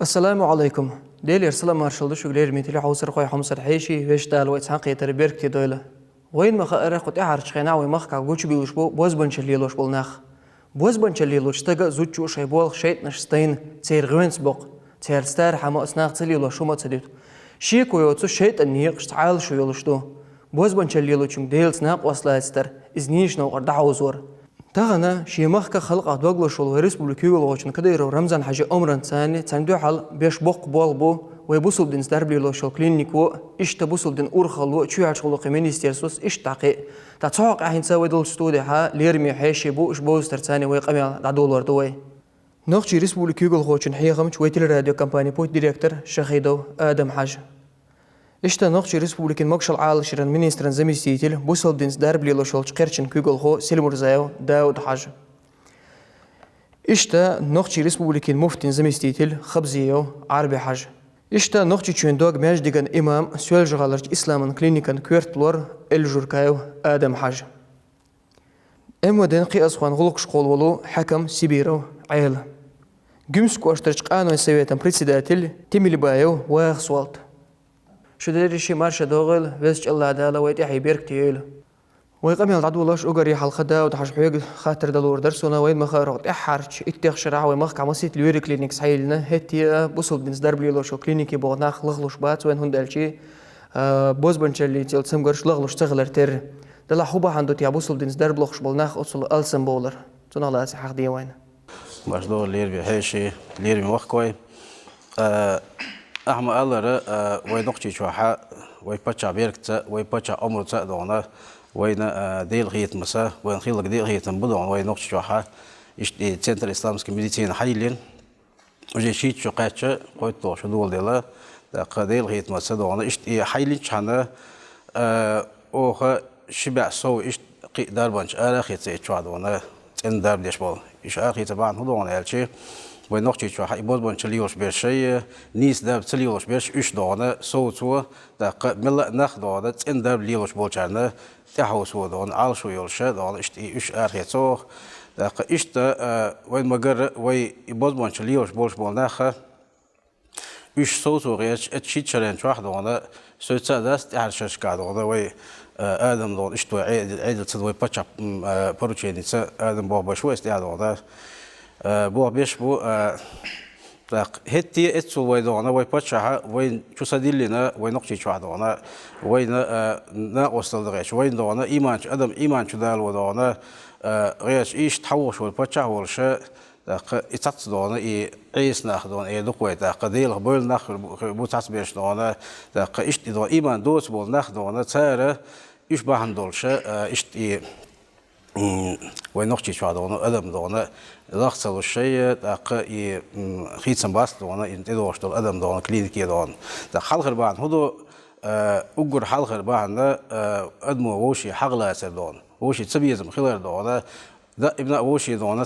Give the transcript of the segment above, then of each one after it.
السلام عليكم. ديل يرسل مارشال دشو غير ميتلي حوسر خوي حمصر حيشي ويش دال ويت حقي تربيرك تي دوله. وين ما خير قط اعرج خينا وي مخ كاغوچ بيوش بوز بنشليلوش بولناخ. بوز بنشليلوش تاغ زوچو شيبول شيت نشستين تير غوينس بوق. تير ستار حما اسناق تليلو شوما تديت. شي كويوتسو شيت النيق تعال شو يلوشتو. بوز بنشليلوچم ديل سناق وصلاستر ازنيش نو قردا حوزور. تاغنا شي مخك خلق ادوغلو شول ريسبوبليكيو لوچن كديرو رمضان حاجه عمرن ثاني تندو حل بيش بوق بول بو ويبوسل دين دربلو شول كلينيكو اشتبوسل دين اورخلو تشو شغل قمينيستيرسوس اشتاقي تاتوق عين سوي دول ستودي ها ليرمي حيشي بو اش بوستر ثاني ويقمي دولار دوي نوخشي ريسبوبليكيو لوچن حيغمچ ويتل راديو كامباني بوت ديريكتور شخيدو ادم حاج إشتا نقش ريسبوبليكين مقشل عال شرن منيسترن زميستيتل بوسل دينس داربلي لوشولش قرشن كيغل خو سيلمرزايو داود حاج إشتا نقش ريسبوبليكين مفتين زميستيتل خبزيو عربي حاج إشتا نقش تشوين دوغ ماج ديغن إمام سوال جغالرج إسلامن كلينيكن كويرت بلور الجوركايو آدم حاج ودين قياس خوان غلقش قول حكم سيبيرو عيل جمسكو أشترج قانون سويتن بريسيداتل تيميلي بايو واخ شو دريشي مارشا دوغل ويسج الله عدالة ويتي حيبيرك تيل ويقام يلعدو لاش اوغري حلقة وتحش حيوغ خاطر دلور درسونا وين مخارق احارج اتيخ شرع ومخ عمسيت اليوري كلينيك سحيلنا هتي بوصل دنس دربلي لوشو كلينيكي بغناخ لغلوش بات وين هندالشي بوز بنشلي تيل تسمغرش لغلوش تغلر تر دلا خوبا عندو تيا بوصل دنس دربلوخش بولناخ اصل السن بولر تونا لا حق دي وين باش دور لير بحيشي لير بوخ كوي أحمد الله وينقشي شوحة ويبتشع بيركت ويبتشع أمر تأدونا وين ديل غيت مسا وين خيلك ديل غيت بدون وينقشي شوحة إشتى سنتر إسلامسك ميديتين حيلين وجي شيء شو قاتش قويتو شو دول ديلا ديل غيت مسا دونا إشتى حيلين شحنا أوه شبع سو إشت قدر بنش آخر تيجوا دونا إن دار ديش بول إيش آخر تبعن هدونا يالشي وينقشي شو حيبود بنشليوش بيرشي نيس داب تليوش بيرش إيش دونه صوتوا دق ملا نخدونه إن داب ليوش بولشرنا تحوسوا دون عالشوا يلشة دون إيش آخيته دق إيش تا وين مجرد وين يبود بنشليوش بولش بولناخه إيش صوتوا غيرش أتشيت شرين واحد دونه صوت داست تعرشش كادونه وين آدم دون إيش تو عيد تصدوي بتشاب بروتشيني آدم بابا شو استعدونه بو بيش بو هتي اتسو ويدونا ويبتشها وين شو صديلنا وين نقشي شو عدونا وين نا وصل غيش وين دونا إيمان أدم إيمان شو دال ودونا غيش إيش تحوش والبتشها والشيء اتتص دونا إيه عيس ناخدون إيه دقوة قديل قبل ناخ بو تصبيش دونا إيش دو إيمان دوس بول ناخدونا تسارة إيش بهندولش إيش إيه وين نقشي شو عدونا أدم دونا ضغط الشيء دقة خيتسن باس دونا ينتدوش دول أدم دونا كلينيكي دونا دق حلقة بعد هدو أجر حلقة بعد أدمو ووشي حغلا يصير دونا ووشي تبيزم خلال دونا ده ابن ووشي دونا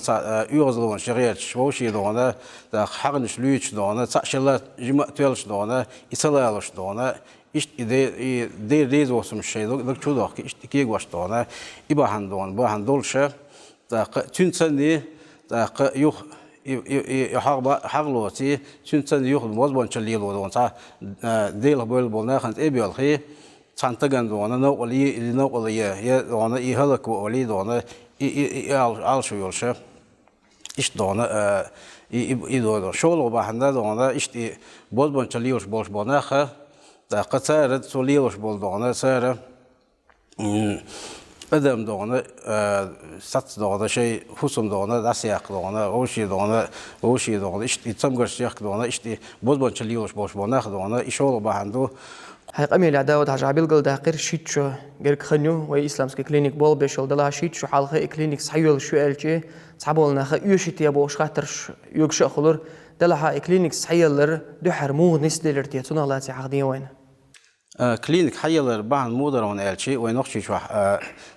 يوزلون شغيرش ووشي دونا دق حغنش ليش دونا تشلا جمع تولش دونا يسلالش دونا إيش إذا ريزوسم الشيء دك شو دك إيش كي واش دونا يبهن دونا بهن دولش دق تنسني دق يخ حغلوتي تنسن يخ موزبون شليلو دون تا ديل بول بولنا خنت إبيال خي تانتجن دونا نوقلي يا دونا يهلك ولي دونا يال شو يلش إيش دونا يدور شغل بهن دونا إيش موزبون شليلوش بولش بولنا خ دق سارد شليلوش بول دونا سارد أدم دونا سات دونا شيء حسم دونا داسياق دونا وشي دونا إيش تسمعش ياق دونا إيش بود بنشليوش باش بناخ دونا إيشول بهندو حقيقة العداوة عجابيل قل داقير شيتشو غير خنيو وي إسلامسك كلينيك بول بيشول دلا شيتشو حلقة كلينيك صحيول شو ألجي صعبولنا خا يوشيتيا بوش خاطرش يوكش خلور دلا ها كلينيك صحيولر دو حرمو نسدلر تيتونا لا تعقدين وين كلينيك حيلر بعض مودرون ألشي وينقشي شو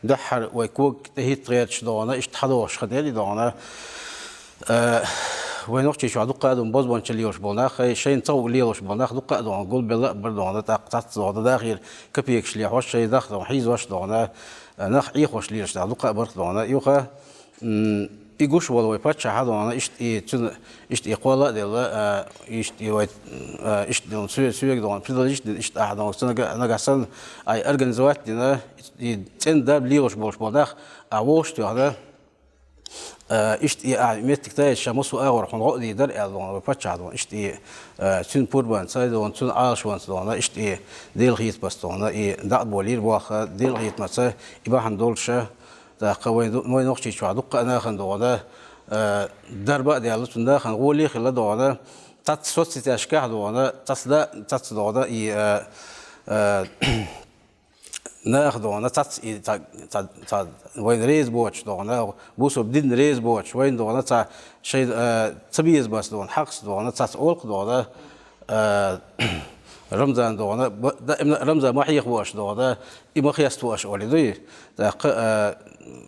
دحر ويكوك تهيت غيرش دونا اشتحدوش خدالي دونا وينقشي شو دقة دوم بوزبون شليوش بوناخ شيء نطو ليوش بوناخ دقة دون قول بلا بردونا تقطع دونا داخل كبيك شليح وش شيء داخل حيز وش دونا نخ يخوش ليش دقة برد دونا يوخا يقوش والله باتش هذا أنا إشت إقوال ديلا إشت يويت إشت دون سويك دون بيدل إشت أحد أنا قصن أي أرجنزوات دينا تين داب ليوش بوش بوداخ أوش تو هذا إشت ميت كتاي شمس وأغور خن غادي در ألون باتش هذا إشت تون بوربان سايد دون تون عاش وان دون إشت ديل غيت بس دون دعت بولير واخ ديل غيت مثلا يبقى هندولشه دا قوي ما نقشي شو عدوق أنا خندونا دربة ديالت من خن قولي خلا دونا تصوت تأشكال دونا تصدونا ناخدونا تا وين ريز بوتش دونا بوسو بدين ريز بوتش وين دونا تا شيء تبيز بس دون حقس دونا تا أولق دونا رمضان دونا رمضان ما حيخ بوش دونا إما خيست بوش أولي دوي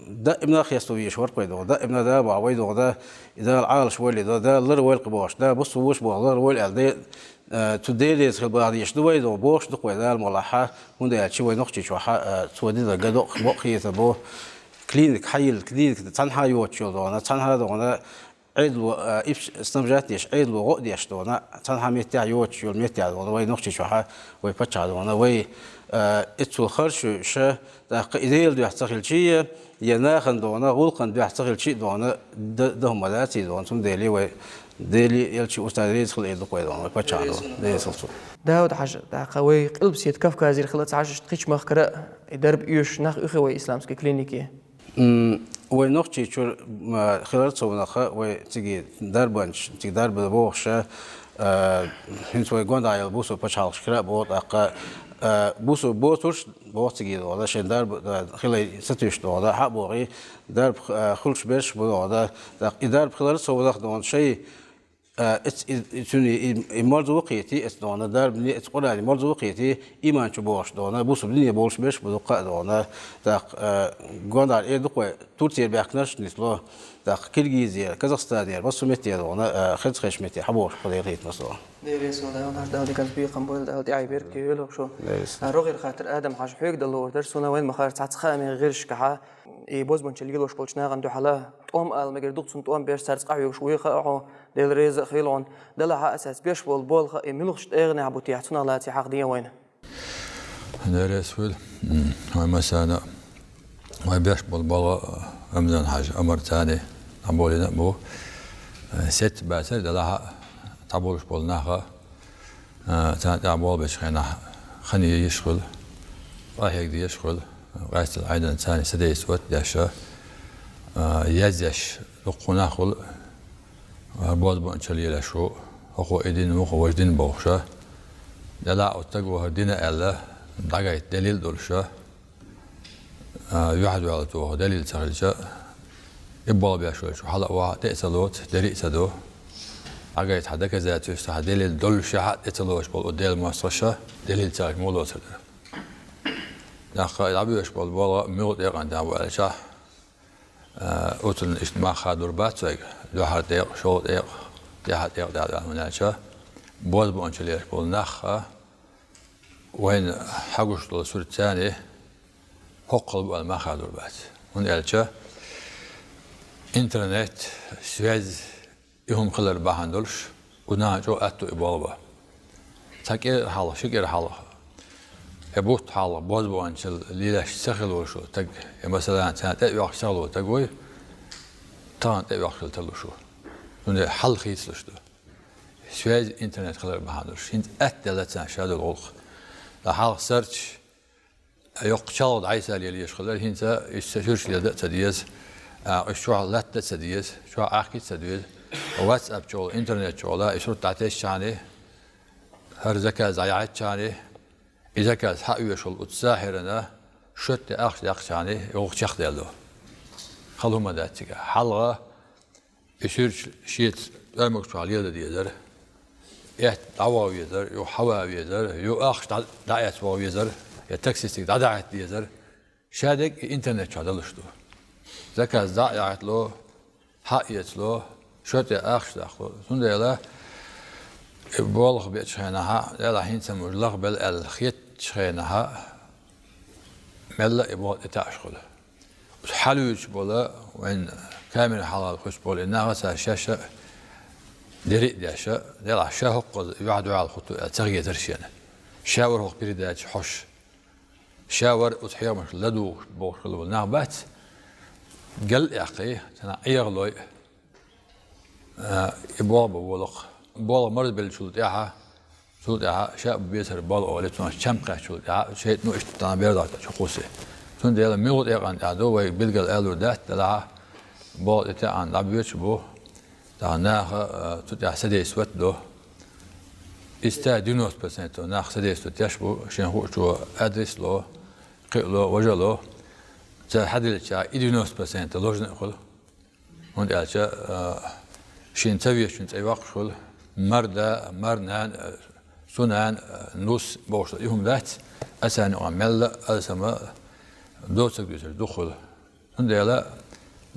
دا ابن خيستو يشور قيدو دا ابن دا بعويدو دا إذا العال شوالي دا لر ويل قباش دا بص وش بوا لر ويل دا تديريز خبار يشدو ويدو بوش دق ويدا الملاحة من دا شيء وينقشي شو تودي دا قدو خبق خيته بو كلينيك حيل كلينيك تنها يوتشو دونا تنها دونا عيدلو إبش استمجاتيش عيدلو غوديش دونا تنها ميتيا يوتشو ميتيا دونا وينقشي شو ويبتشا دونا وي اتو خرش شا دا إذا دو يحتقل شيء يناخن دونا غلقن بيحتقل شيء دونا ده ملاتي دونا ثم ديلي يلشي أستاذ خل إيدو قوي دونا بتشانو ده سلسو داود حاجة دا قوي قلب سيد كفكا زير خلت عاجش تخيش مخكرة درب يوش نخ أخوي إسلامسكي كلينيكي ونقطي شو خلال صوبنا خا وتيجي دربانش تيجي درب بوخشة هنت ويقون دايل بوسو بتشالش كلا بوت أقا بوسو بوتوش بوتيجي دولا شن درب خلال ستوش دولا حق بوغي درب خلش بيش بولا درب خلال صوبنا دون شيء توني المرض وقيتي اسدونا درب ني تقول على المرض وقيتي إيمان شبوش دونا بوسو بدنيا بولش بيش بدقة دونا داق قاندار إيه دقة تركيا بيحكناش نسلو داق كيرغيزيا كازاخستان بس متي دونا خد خش متي حبوش قديريت مثلا. ديريس ولا داودي كان في قنبل داودي عيبير كيلو شو. روغير خاطر آدم حاج حيق دلو درسونا وين مخارج تعتخامي غير شكحة يبوز بنشلي لوش بولشنا غندو حلا توم قال مقدر دوقسون توم بيش سارس قاعي شوي خاعو ديل ريز خيلون دلها أساس بيش بول خا ملوش أغنى عبوتي حتنا لا تي حق دي وين ديريس ويل هاي مسانا هاي بيش بول أمزان حاج أمر تاني عبولي نبو ست باسل دلها تعبولش بولناها تاني عبول بيش خني يشغل رايح دي يشغل رئيس العيدان ثاني سدي سوت داشا يزش لقونا خل بود بانشلي لشو أخو إدين مخ وجدين بوخشة دلا أتجوا هدينا ألا دعيت دليل دولشة واحد على توه دليل سهلشة يبغى بيشوي شو حلا واحد تأسلوت دري سدو دعيت حدا كذا تشتها دليل دولشة تأسلوش بقول دليل مصرشة دليل سهل مولو سهل ناخذ عبيش بالبلا ميوت يقعد دعوة على شاه أوتن اجتماع خادر باتسق لو حد يق شو يق يحد يق دعوة هنا شاه بود بانشليش بالنخ وين حقوش للسور الثاني حقل بالما خادر بات هون علشة إنترنت سويز يهم خلر بحندلش وناجو أتو إبالبا تكير حاله شكر حاله يبوت حاله بود بانشل ليلاش سخل وشو تج مثلا تأتي وقت شغله تجوي تان تأتي وقت تلوشو هون حل خيس لشتو سويز إنترنت خلر بحندلش هند أتدلت سان شاد الغلق لحال سيرش يقشال عيسى اللي يشغل هند يستشيرش لدى تديز شو لا تديز شو أحكي تديز واتساب شغل إنترنت شغل يشرط تعتيش شاني هر زكاة زيعت شاني إذا كانت حقيقة شغل وتساحرنا شت أخش شاني يوقف شخص يلو خلهم داتك حلقة يصير شيء أمك شو عليه ديزر يت دعوة يزر يو حوا يزر يو أخش دعيت واو يزر يتكسيستك دعيت يزر شادك إنترنت شو هذا شدو زكاة دعيت له حقيقة له شت أخش داخله سندلا بالغ بيتشينها لا حين سمجلغ بالخيط شينها ملا يبغى تاشغله حلوش بولا وين كامل حلال خش بول إنها غسا شاشة دري داشة دلا شاه قل يعد على الخطو تغيير ترشينا شاور هو بريدات حش شاور أضحية مش لدو بوخل والنعبات قل أخي تنا أيغلوي يبغى بولق بول مرد بالشلط إعها شلط إعها شاب بيسر بول أولي تنا شمقة شلط إعها شيء نو إشتنا بيردات شخوصي تون ديلا ميغود إعان أدو ويبلغ الألو دات دلا بول إتعان لعبيتش بو ناخ تطلع سديس وتدو استا 90% ناخ سديس تشبو شن هو شو ادرس له قلو وجلو تا حدل تا 90% لوجن خل هون قالش شين تبي شين تبي خل مردا مرنان سنان نص بوش يهم ذات اسان عمل اسما دوتك دخل هون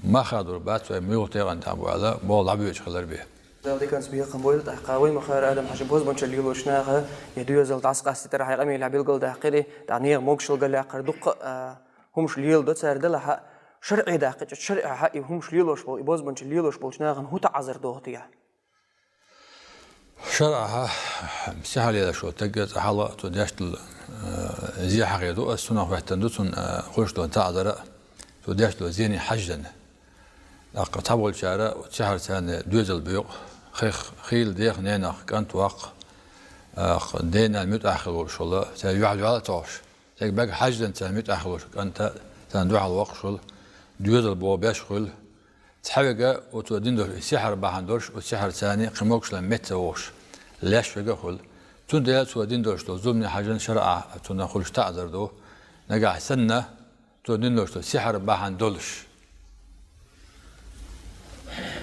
ما خادر بات وميوتي عن تابو على بول عبيش خلر به. ده كان سبيه قبول تحقاوي مخار آدم حش بوز بنش اللي وشناها يدوي زل تعسق استرا حي قمي لعبيل قل ده قري تعني موكشل قال عقر دق همش ليل ده صار ده حق شرعي ده قج شرع حق همش ليل وش بول بوز بنش الليل وش بول شناها هو تعذر دوهتيا. شرعها مسحل يا شو تجت حلا تدشت زي حقيقة السنة وحتندوسن خوش دون تعذر تدشت زيني حجن. أقطعوا الشارع وتشهر سنة دوزل بيوق خيل ديخ نينا كانت واق دينا المتأخر والشغل سيعلو على توش تبقى حجدا سنة كانت سندوع على الوقت شغل دوزل بو بيشغل تحوجة وتودين دور سحر بحندورش وسحر ثاني قموكش لمت ووش ليش فجأة خل تون ديال تودين دورش لو زمني حجن شرع تون خلش تعذر دو نجح سنة تودين دورش سحر بحندورش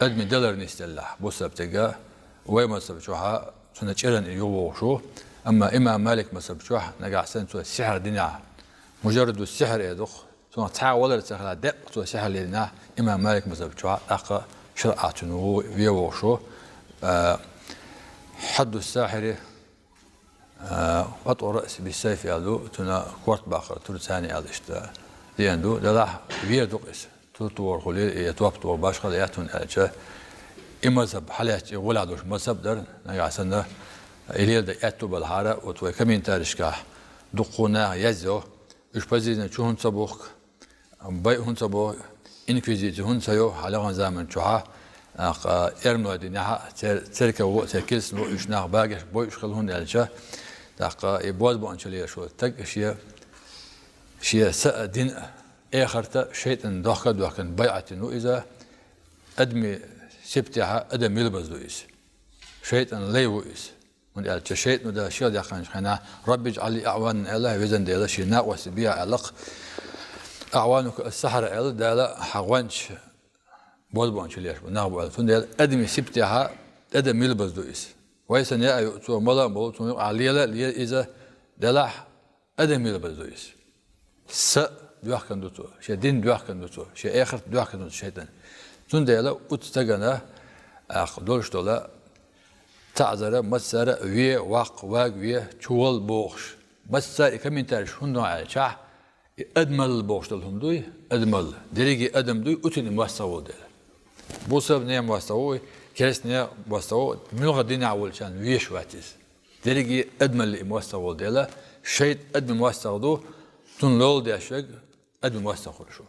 أدمي دولار نستله بوسب تجا وما سبتشوها سنة شرن يووشو أما إمام مالك ما سبتشوها نجح سنة السحر دنيا مجرد السحر يدخ ثم تعاول السحر دق تو السحر لنا إمام مالك ما سبتشوها أقى شرعة نو يووشو حد الساحر قطع رأس بالسيف يالو تنا كورت باخر ترتاني على إشتا لأندو دلاه بيدقس تطور خليل يتوقع باش خلياتون أجا إمذهب حالات ولا دوش مذهب در نجاسنا إليل ده أتو بالحارة وتوي كمين تاريشكا دقونا يزو إيش بزيدنا شو هن صبوخ بيع هن صبوخ إنكويزيت هن سيو حالغان زمن شوها إرملو دينها تركه وتركيز نو إيش ناق باقي بيع إيش خلون أجا دقة يبوز بانشليه شو تك شيء سأدين آخرته شيء داخل بيعة إنه إذا أدمي سبتها أدم يلبس دويس شيء ليويس من قال شيء إنه ده شيء داخل خنا رب اجعل لي أعوان الله وزن ده شيء ناقص بيع علق أعوانك السحر ال ده لا حوانش بولبانش ليش ناقبل فن ده أدمي سبتها أدم يلبس دويس ويسن يا تو ملا بولتون عليه لا إذا ده لا أدم يلبس دويس دوحكن دوتو شيء دين دوحكن دوتو شيء آخر دوحكن دوتو شيء تاني تون ديلا وتستجنا دولش دولا تعذر مسار ويا واق ويا شوال بوخش مسار كمين تاريخ هندو على شاه أدمل بوخش دلهم دوي أدمل دريجي أدم دوي أتني مواستوى ديلا بوسب نيا مواستوى كريس نيا مواستوى ملغة دين أول شان ويش واتيس دريجي أدمل مواستوى ديلا شيء أدم مواستوى دو تون لول داشك أدم مواستوى شو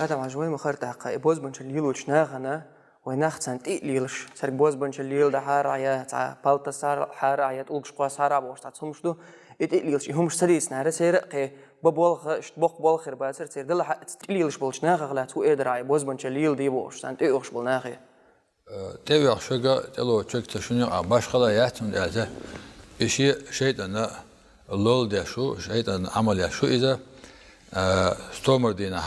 هذا معجوين مخار تحقق بوز بنش الليل وشناغنا وناخد سنتي ليلش سرق بوز بنش الليل ده حارعيا تاع بالتا صار حارعيا تقولش قوا صار باش تاع تصمش دو ليلش هم سريس نهار سيرق ببولخ اشتبق بولخر باسر سير دل حق ليلش بولشناغ غلا تو ادراي بوز بنش الليل دي بوش سنتي اوخش بولناغي تبي أخشجع تلو تشك تشنيع باش خلا ياتون هذا شيء أنا اللول ده شو شيء أنا عمل شو إذا ستومر دينا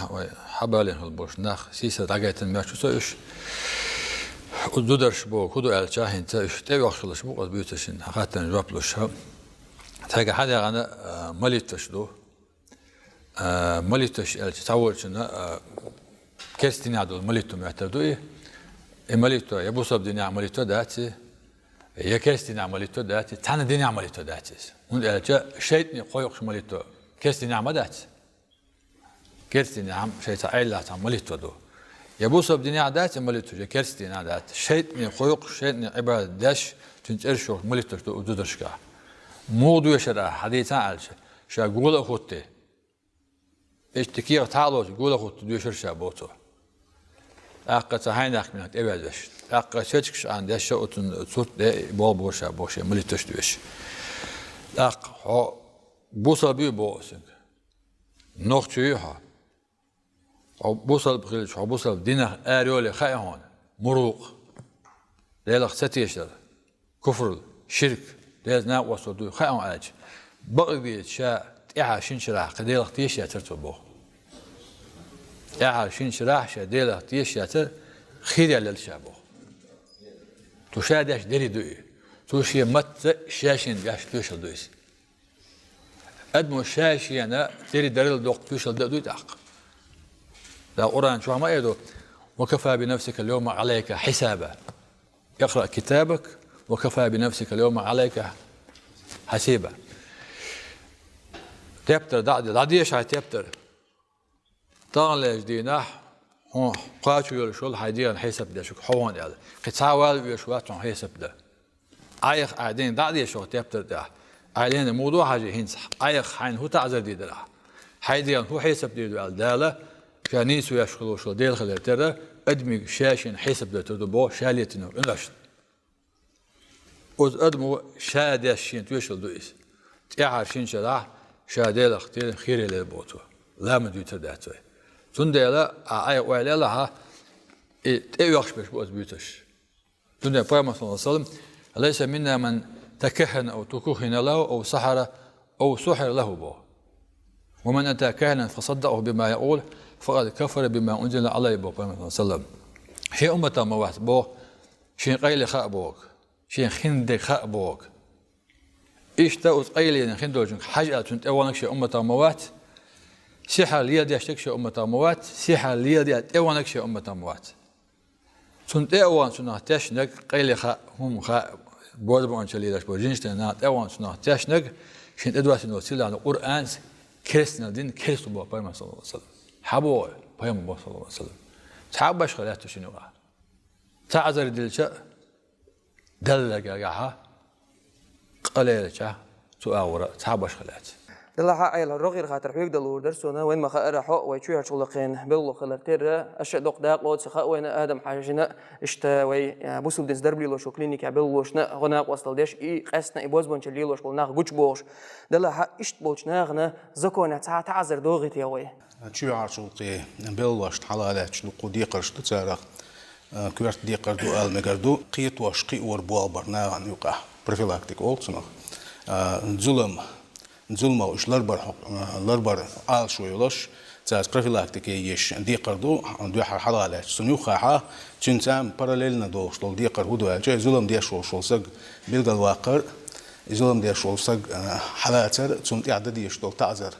حبالين هالبوش ناخ سيسة عجيتن ما شو سويش ودودرش بو كودو الشاهين تاش تبي أخشلش بو قد بيوتشين حتى نجابلوش تاجي حدا أنا مليتش دو مليتش التطورشنا كاستين عدو مليتو معتدو إيه مليتو يبو صاب دنيا مليتو داتي يا كاستين عمليتو داتي تانا دنيا عمليتو داتي هون الجا شيء قويقش مليتو كاستين عمدات كرتين عم شيء تعيلات عم مليت ودو يبوسب دنيا عادات مليت وجا كرتين عادات شيء من خلق شيء من عبادة داش تنترشوا مليت ودودرشكا موضوع يشرع حديثا علش شا قول أخوتي إيش تكير تعالوا قول أخوتي دوشر شابوتو أقا تهينك من إبادش أقا شتكش عن داش أوتن صوت ده بول شابوش مليتش دوش أقا بوصل بيو بوسك نوختيها أو بوصل بخيلش أو بوصل دينا أريولي خايهون مروق ليلة ستيشر كفر شرك ليلة ناقص ودو خايهون عاج بقدي شاء إعا شنشراح قديلة تيشيا ترتبو إعا شنشراح شديلة تيشيا تر خيريا للشابو تشادش دري دوي توشي مت شاشين جاش توشل دويس أدمو شاشي أنا تري دريل دوق توشل دوي تاق لا قرآن شو ما يدو وكفى بنفسك اليوم عليك حسابا اقرأ كتابك وكفى بنفسك اليوم عليك حسيبا تبتر دعديش هاي تبتر طالع جديناح هو قاتو يلشول هايديان حساب ده شو حوان يلا قتاوال يشوات عن حساب ده أيخ قاعدين دعديش شو تبتر ده عائلين الموضوع حاجة هنس أيخ حين هو تعذر دي ده هايديان هو حساب دي ده دالة كانيسو يشغلوا شو ديل خلال ترى أدمي شاشين حساب ده تدبو شاليتنا إنلاش أز أدمو شادشين تويشل دويس تعرفين شراح شاديل اختير خير للبوتو لا مدو تداتوي تنديلا أي وعليها يخش بش بوز بيتش تنديلا بيرما صلى الله عليه وسلم ليس منا من تكهن أو تكهن له أو سحر أو سحر له بو ومن أتى كهنا فصدقه بما يقول فقد كفر بما أنزل عليه بو بيرما صلى الله عليه وسلم شيء أمته موات بو شيء قيل خاء بوك شيء خند خاء بوك إيش تأوز قيلين خندوجن حاجة تنت أولك شيء أمته موات سيحة ليدي أشتك شيء أمته موات سيحة ليدي أولك شيء أمته موات تنت أول سنة تشنك قيل خاء هم خاء بود بون شليدش بوجينش لنا أول سنة تشنك شين أدوات الوسيلة على القرآن كريستنا دين كريستو بو بيرما صلى الله عليه وسلم حبوا بيرما صلى الله عليه وسلم تعبش خلاته شنو تعذر دلشاء دلك يا قليل شا تؤور تعبش خلات دلا عائل الرغير خاطر حيق دلور درسونا وين ما خير حق ويشوي شغلقين بالله خلر ترى أشياء دق داق لود سخاء وين آدم حاجنا اشتوي بوسل دنس دربلي لوش كلينيك بالله شنا غناق وصل ديش قسنا يبوز بنش اللي لوش قلنا جوش بوش دلا حق اشت بوش ناغنا زكونا تعذر دوغتي وي شو شغلقي بالله حلالات شو قديقر شو تسارق كورت ديقر دو المجردو قيت واشقي وربوال برنامج يقع بروفيلاكتيك أولسنا ظلم وش لربر آل شويلش تاس بروفيلاكتيك يش ديقر دو حلالات سنيوخها تنتام باراليلنا دو شلول ديقر هدو جاي ظلم ديش شول سق بيلقى الواقع ظلم ديش شول سق حلاتر تنت عدد يشتول تعذر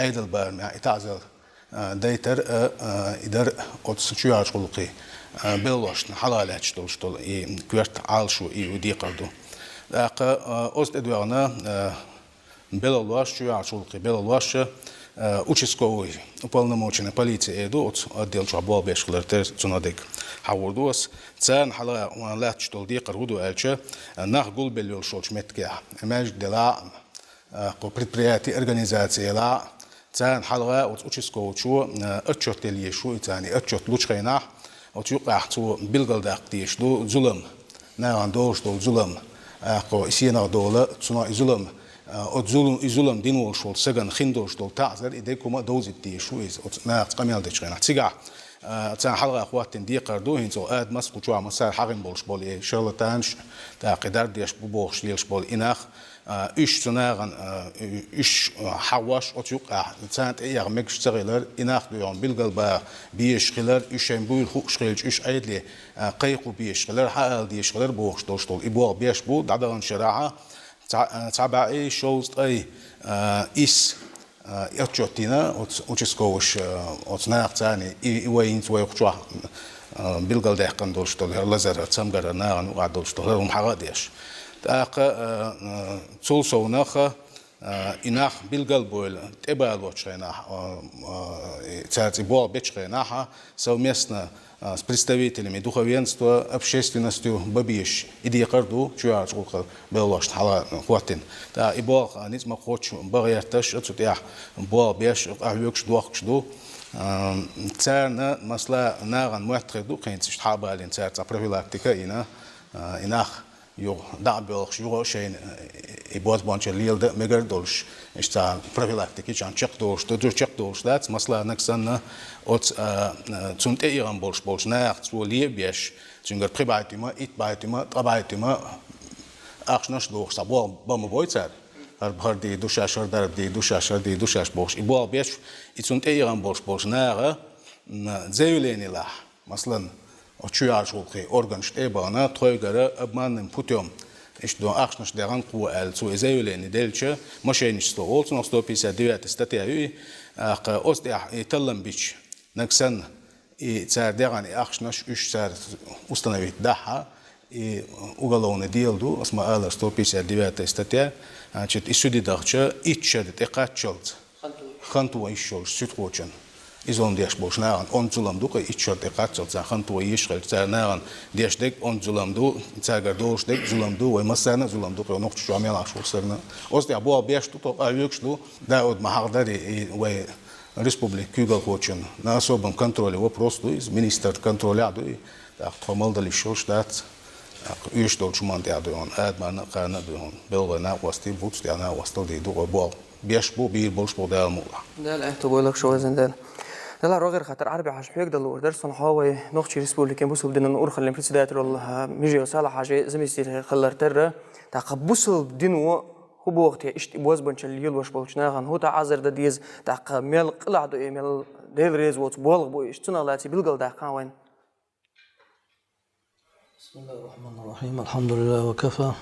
أيد البرم تعذر دايتر إدار قدس شو شغلقي بلوشن حلالات شتول كورت عال شو ودي قردو لقى أست إدوانا بلوش شو شغلقي بلوش участковый уполномоченный полиции идут отдел шабал бешхлертер цунадик хавурдус цан хала лат штол дикар худу элче нах гул белил шоч метке эмэж дела по предприятий организации ла цан хала участковый чу отчет шу цани отчет лучхайна отюqa хту билгал дактиш ду зулм наан дош ду зулм ко сина дола цуна зулм от зулм динул шол сеган хиндош ду таъзар идекума доузит дишу из от наат камел дечгана цига цан халга ахватин дикар ду хинцо ад мас кучуа масар хагин болш бол шарлатанш та қидар деш бубош лилш бол инах إيش تناغن إيش حواش أتوقع تانت إياه مكش تغيلر إناخ ديون بالقلب بيش غيلر إيش ينبول خوش غيلش إيش أيدلي قيقو بيش غيلر حال ديش غيلر بوخش دوشتول إبوغ بيش بو دعدغن شراعة تعبع إي شوزت أي إيس يتشوتينا أتشسكوش أتناغ تاني إيوين توي خشوه بالقلب ديحقن دوشتول هرلزر تسمقر ناغن وقع دوشتول هرهم حغاديش تاق تول سوناخ إناخ بالقلب تبال وشينا تعرف إبوال بيشيناها совместно с представителями духовенства, общественностью бабиш иди карду чуар чулка белош хала хватин та ибо ниц ма хоч багерташ отсутя бо беш авюкш дуахчду царна масла наган муатреду кенц хабалин цар профилактика инах يو دعبلش يو شيء يبوظ بانش الليل ده مجر دولش إشتا بروفيلاكتيكي جان شق دولش تدور شق دولش ده مثلا نكسرنا أوت تونت إيران بولش ناخت سوليه بيش تونجر بريبايتيما إت بايتيما تبايتيما أخشناش دولش سبوا بمبويتر هردي دوشاش هردار دي دوشاش بولش يبوا بيش تونت إيران بولش ناخه زيوليني له مثلا أشياء орган штебана тройгара обманным путем. Что ахнаш деран куэл цу изеюлени дельче мошенничество. Олцун 159 статья и остя и талламбич наксан и цар деран и ахнаш уж цар установить даха и уголовный дело осма ала 159 статья значит и суди дахча и чедет экачолт ханту ишол сюткочен إذن ديش بوش ناعن أن ظلم دو كي إتشرت إقاتل زخن تو يشغل زار ناعن ديش ديك أن ظلم دو زاغر دوش ديك ظلم دو ومسنا ظلم دو كي نقطة شو عمل عشور سرنا أصدي أبوه بيش تو أيوكش دو داود محاضري و ريسبوبليك كيغل خوتشن ناسوبم كنترولي وبروس دو إز مينستر كنترولي عدو تخمل دلي شوش دات يش دول شمان دي عدو هون آد ما نقارن دو هون بلغ ناقوستي بوتس دي ناقوستل دي دو أبوه بيش بو بير بولش بو دال مولا دال احتبوا لك شو زندان دل روغير خاطر عربي حاج بيك دل ودرسون حاوي نوختي ريسبوبليكان بوسو بدنا نور خلينا في سدات والله ميجي وصالح حاجه زميستي خلرتر تقبوسو بدينو هو بوقت اشت بوز بنش اليل واش بولشناغان هو تاع عزر ديز تاع ميل قلعدو ايميل ديل ريز وات بولغ بو اشتنا لاتي بالقل دا كان وين بسم الله الرحمن الرحيم الحمد لله وكفى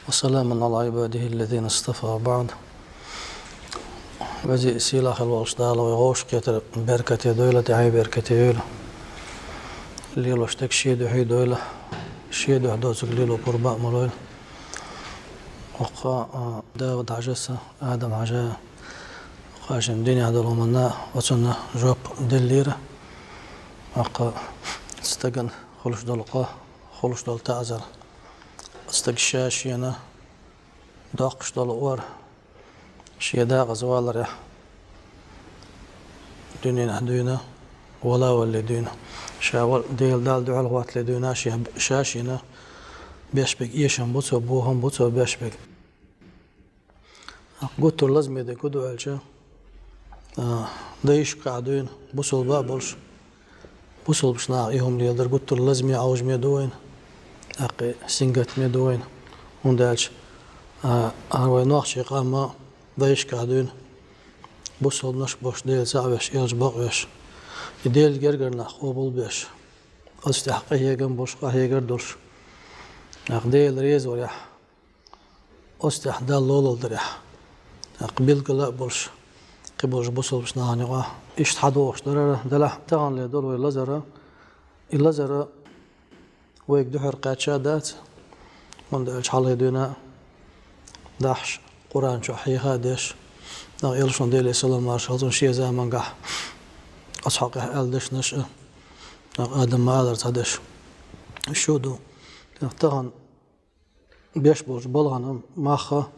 وسلام على عباده الذين اصطفى بعد وزي سيلا خلوش دالو يغوش كتر بركة دولة تعي بركة دولة ليلو اشتك شيدو حي دولة شيدو حدوثك ليلو قرباء ملول وقا داود عجسة آدم عجا قاشم ديني عدلو منا وصلنا جوب دليرة وقا استقن خلوش دلقا خلوش دل تعزر استق شاشينا داقش دلقوار شيدا غزوال رح دنيا دوينا ولا ولا دوينا شاول ديل دال دعال غوات لدوينا شاشينا بيشبك إيشان بوتو بوهم بوتو بيشبك قلت لازم يدي كدو عالشا دايش قاعدين بوصل بابلش بوصل بشنا إيهم ليلدر قلت لازم يعوج ميدوين أقي سنجت ميدوين وندالش أروي نوخشي قاما دايش قاعدين بوصل نش باش ديل ساعش إيش باقيش يديل جرجرنا خوبل بيش أستحقيه جنب باش قاهي جردولش أقديل ريز وريح أستحدال لول دريح قبل كلا بولش قبلش بوصل بش نهانيقا إيش تحدوش درا دلح تغن لدول اللزرة ويك دحر قاتشا دات من دلش حالي دونا دحش قرآن شو حيها ديش نا يلشون ديلي سلام مارشالتون شي زمان قح أصحاقه ألدش نشأ آدم ما قدرت هدش شودو تغن بيش بولش بلغن ماخا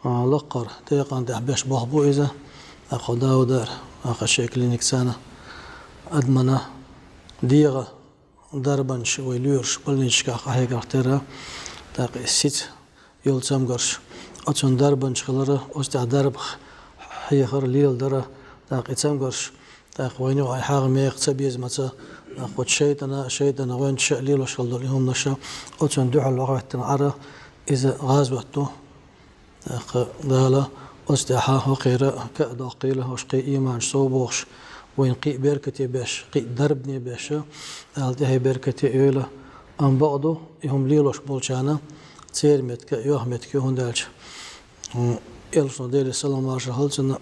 لقر تيقان ده بيش بوهبو إذا أخو داودار أخو شكل نكسانا أدمنا ديغا دربنش ويلورش بلنشكا خايقر تيرا تاقي سيت يول تسمقرش أتون دربنش خلره أستع درب حيخر ليل درا تاقي تسمقرش تاقي وينو عي حاغ ميق تبيز متا أخو شيطنا وين شأليل وشغل دوليهم نشا أتون دوح الوقت تنعرى إذا غازوتو دالا أستحى وقيرة كأدا قيله وشقي إيمان صوبوش وين قي بركتي باش قي دربني باش هالتهي بركتي إيله أم بعضو يهم ليلوش بولشانا تير متك يوهمتك هندالش إلشون ديلي السلام عليكم هلسنا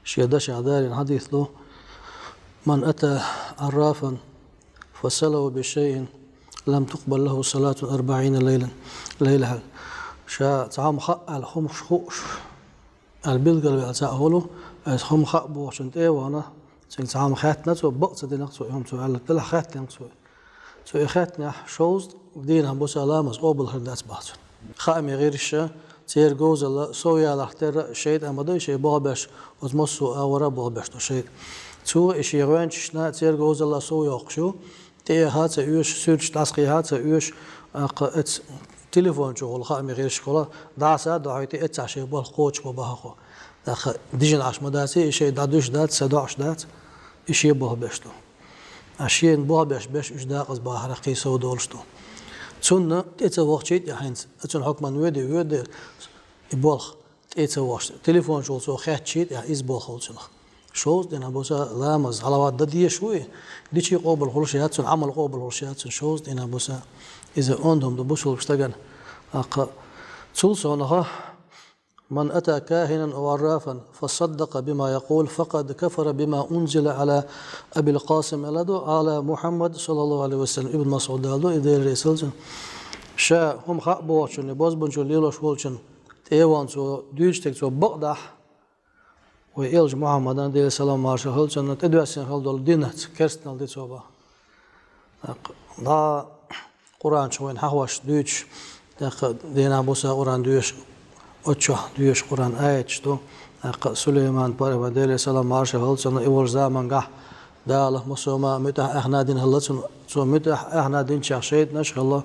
شيداش عدارين حديث له من أتى عرافا فسأله بشيء لم تقبل له صلاة 40 ليلة شا تعام خاء الهم شخوش البلغل بأسأهولو as هم خاء بوشنت وانا سين تعام خاتنا تو بقص دينا تو يوم تو على تلا خاتنا تو خاتنا شوز دينا بو سلامس اوبل هرداس باس خامي غير الشا تير جوز الله سويا لحتر شيء امدو شيء بابش وزمسو اورا بابش تو شيء تو ايش يغوانشنا تير جوز الله سويا قشو تي هات يوش سيرش تاسقي هات يوش ات تليفون شغل خامي غير شغله دعسه دعيتي اتسع شيء بالقوش بباخو داخ ديجن عش مداسي شيء دادوش دات سداش دات ايش يبوه بشتو اشين بوه بش اش داقز باهر قيسو دولشتو تون تيتا وقتيت يا هينز تون حكمان ودي يبولخ تيتا وقت تليفون شغل سو خاتشيت يا از بولخ شوز دينا بوسا لامز على واد دديه شوي ديشي قوبل خلشيات تون عمل قوبل خلشيات شوز دينا بوسا اذا عندهم دبوشل بشتغن اق تولسونها من أتى كاهنا أو عرافا فصدق بما يقول فقد كفر بما أنزل على أبي القاسم على محمد صلى الله عليه وسلم ابن مسعود قالوا إذا الرسول شا هم خابوشن بوزبنشو ليلوش ولشن تيوان سو ديجتك سو بقدح وإلج محمد عليه السلام مارشا هلشن تدوسين هلدول دينت كرستنال دي صوبا دا قرآن شوين حواش ديج دينا بوسا قرآن ديش أتشو ديش قرآن آيات شتو سليمان بارك عليه السلام مارشا هلشن إول زمان قح داله مسوما متح احنا دين هلتن سو متح احنا دين شاشيد نش الله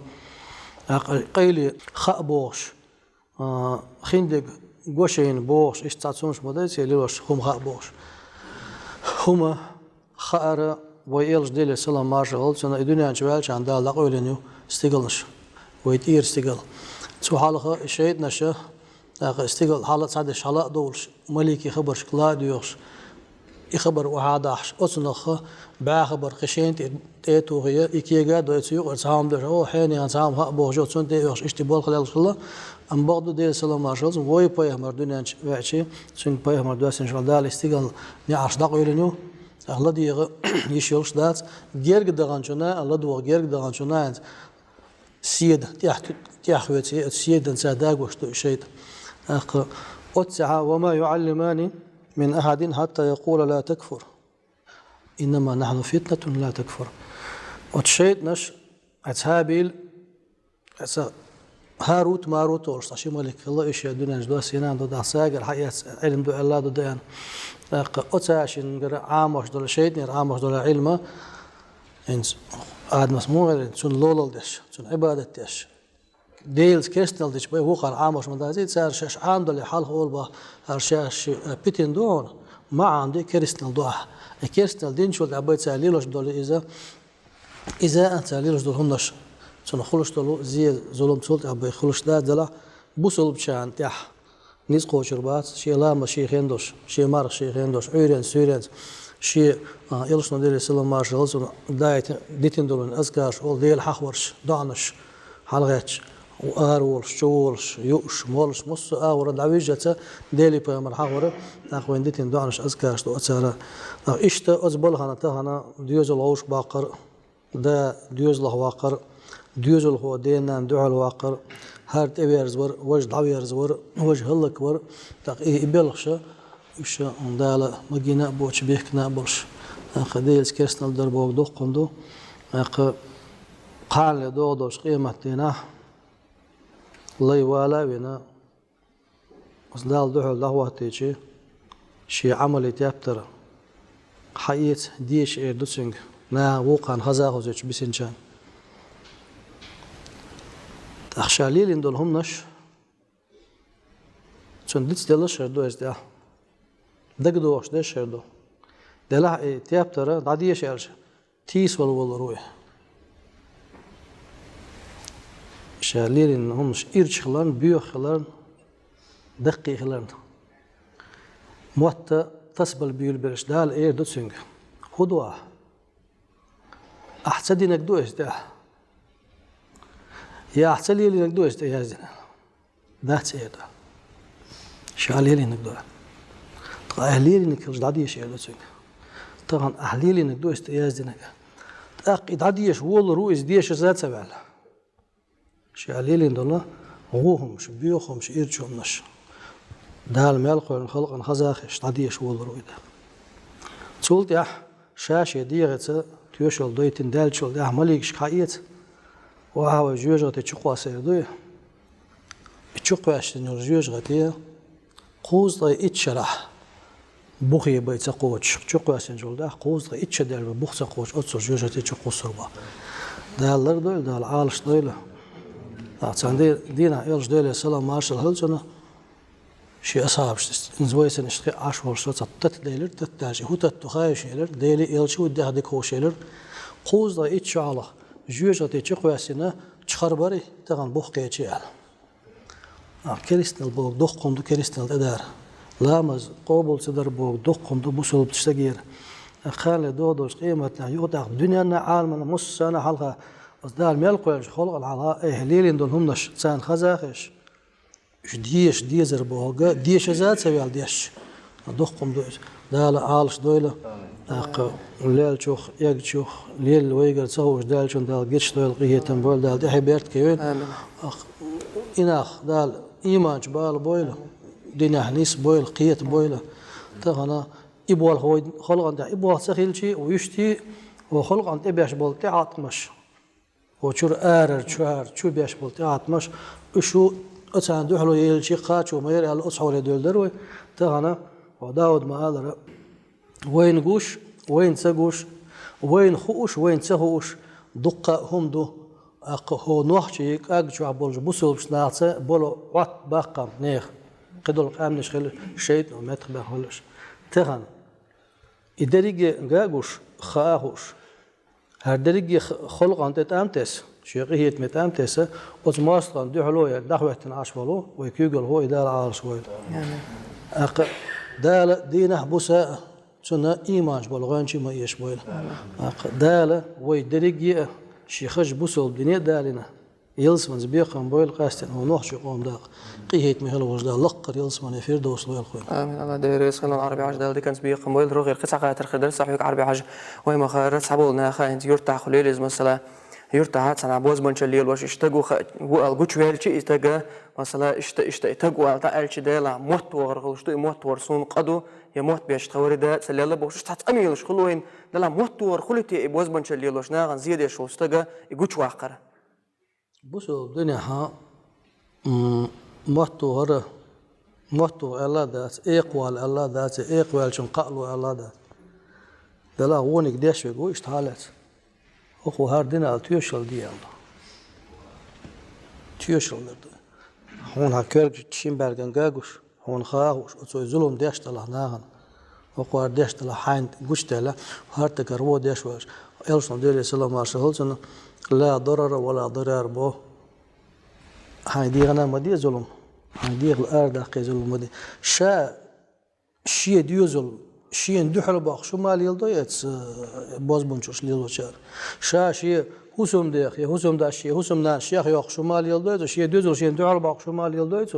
قيلي خابوش خندق قوشين بوش اشتاتسونش مدرسي ليش هم خابوش هما خار ويلش ديل السلام مارشا هلتن الدنيا شوالش عند الله قولينيو استقلش ويتير استقل سو حالها شيد نشه استقل حالة سادش حالة دولش ملكي خبرش كلاديوش يخبر وحداش أصنخ بعخبر خشين تيتو هي إكيجا دوتيو أرسام ده هو حين أرسام ها بوجو تون تيوش اشتبال خلال الله أم بعض ده السلام عليكم وي باي مردون وعشي سن باي مردوس إن شاء الله الاستقلال نعش دقيقة الله دي يشيلش دات جيرج دغانشنا الله دو جيرج دغانشنا سيد تحويتي السيد نساداق وشتو شيء أخ أتسع وما يعلماني من أحد حتى يقول لا تكفر إنما نحن فتنة لا تكفر وتشيت نش أتهابيل هاروت ماروت ورش عشان ملك الله إيش الدنيا جدوا سينان دو دعساجر حياة علم دو الله دو ديان أتعشين جر عامش دول شيء نير عامش دول علمه إنس عاد مسموع سن لولل دش سن عبادة دش ديلز كيستنال ديش بي هو قال عامش من دازيد صار شش عند اللي حال هو با هرشاش بيتين دون ما عندي كريستنال دوا كريستنال دين شو العباد ساليلوش دول إذا أنت ساليلوش دول همناش سن خلوش دولو زي ظلم سولت عباد خلوش دلا بوصل بشان تح نيز قوشربات شي لام شي خندوش شي مار شي خندوش عيرن سيرن شي يلش ندير السلام مارش غلصن دايت ديتين دولن أزكاش أول ديل حخورش دعنش حلغتش وارولش شولش يوش مولش مص اور دعويجته ديلي بامر حور ناخوين ديتين دعنش أزكاش تو أتسارا إشت أزبل هنا تهنا ديوز العوش باقر دا ديوز له واقر ديوز هو دينا دعاء الواقر هارت إبيرز ور وجه دعويرز ور وجه هلك ور تقيه إبلخش إيش عنداله مجينا بوش بيحكنا بولش خديل كيسنا الدربوق دو قندو قال دو دوش قيمتنا الله يوالا بنا أصدال دوح الله تيجي شي عملي تيابتر حيت ديش إير دوسينغ نا وقعن خزاخو زيش بسنشان أخشاليل دول هم نش چون دیت دلش شردو است یا دقدوش ده شردو دلها تیابتره دادیه شرش تیس ول روی شاليرين هم إيرش خلان بيو خلان دقي خلان موت تصبل بيول برش دال إير دوتسينغ خدوه أحسدي نقدو إسده يا أحسدي لي نقدو إسده يا زين ذات إيده شاليري نقدو أهليري نكرج دادية شيء دوتسينغ طبعا أهليري نقدو إسده يا زين أق دادية شوول رويس ديش ذات سبعة شاليلين دولا غوهمش بيوخمش إيرجومنش دال مالقون خلقن خزاخش تعديش ولرويدا تولت يح شاشة ديغة تيوشل دويتن دالشل يح مليكش خايت وهو جوجة تشقوا سيردوي تشقوا أشتن جوجة تيه قوز ضي إتشرح بوخي بيت قوتش تشقوا أشتن جولدا قوز ضي إتشدال بوخ قوتش أتصر جوجة تشقوا سربا دال دويل دال عالش دويله عندي دينا يلش دويله سلام مارشل هلجنا شيء أصعب نزويسن اشتقي عشر شوطة تديلر تتاجي هو تتخاي شيلر ديلي يلشو ده هديك هو شيلر قوز ضي إتشعله جوجة تشقوا أشتنا تخربري تغن بوخ كيتشيال كريستال بوك دوخ قندو كريستال تدار لامز قابل تدار بوك دوخ قندو بوصل بتشتغير خالي دودوش قيمتنا يوضع دنيانا عالمنا مش سنة حلقة أصدار ميلقوش خلق العلاء إهليلين دول همنش تسان خزاخش ديش ديزر بوغا ديش زاد سويال ديش دوخ قندو دال عالش دويلة ليل شوخ يق شوخ ليل ويقر تسوش دال شون دال قيتش دويل قيتن بول دال دي حبيرت كيوين إناخ دال إيمان جبال بويلة دينه نيس بويل قيت بويلة تغنا إبوال هو خلق عند إبوال سخيل شيء ويشتي وخلق عند إبيش بول تعاطمش وشور شهر شو بيش بول تعاطمش وشو أتسان دوحلو يل شيء قاتش وما يرى الأصحاب يدول دروي تغنا وداود ما هذا وين قوش وين سقوش وين خوش وين سهوش دقة هم دو هو نوحشي أجوا عبولج بوسول بشناعة بولو وات باقم نيخ قدول قامنش خل شيء ومات بخلش تغن إدريجي جاجوش خاهوش هردريجي خلق عن تأمتس شيقية متأمتس وتماصل دي حلوة دعوة عشبلو ويكيجل هو إدارة على شويل دال دينه بوساء سنة إيمان بالغانشي ما يشبويل دال ويدريجي شيخش بوسول بدنيا دالنا يلسمن زبيقهم بويل قاستن هو نوحش يقوم داق قيهيت مهل وجدا لقر يلسمن يفير دوس لويل خويل آمين الله ديريس خلنا العربي عج دال دي كان زبيقهم بويل روغير قصة قاتر خدر صحيح عربي عج ويما خيرت سحبولنا خاينت يرتع خليلز مثلا يرتع هات سنة بوز منشليل واش اشتقوا وقال ويلشي اشتقى مثلا اشتقوا التقالش دالا موت وغرغلشتو موت ورسون قدو يموت بيش توريدا سلالة بوش تحت أميلش خلوين دلا موت ورخلتي بوز منشليل واش ناغن زيادة شو اشتقى يقوش واقرة بوسو الدنيا ها موتو هره موتو الله دات إقوال الله دات إقوال شن قالوا الله دات دلا ونك ديش يقول اشتغلت أخو هاردنا تيوشل دي الله تيوشل درد هون هكرج تشيمبرجن جاجوش هون خاوش أتوي ظلم ديش تلا ناهن أخو هرديش تلا حين جوش تلا هارتك رو ديش واش إلشون ديري سلام مارشال لا ضرر ولا ضرر به هاي دي أنا مدي ظلم هاي دي الأرض حق ظلم مدي شيء ديو ظلم شيء ندحر باخ شو مال يلدويت باز بنشوش ليلو شار شيء حسم ديخ يا حسم داش شيء حسم ناش يا أخي شو مال يلدويت شيء ديو شيء ندحر باخ شو مال يلدويت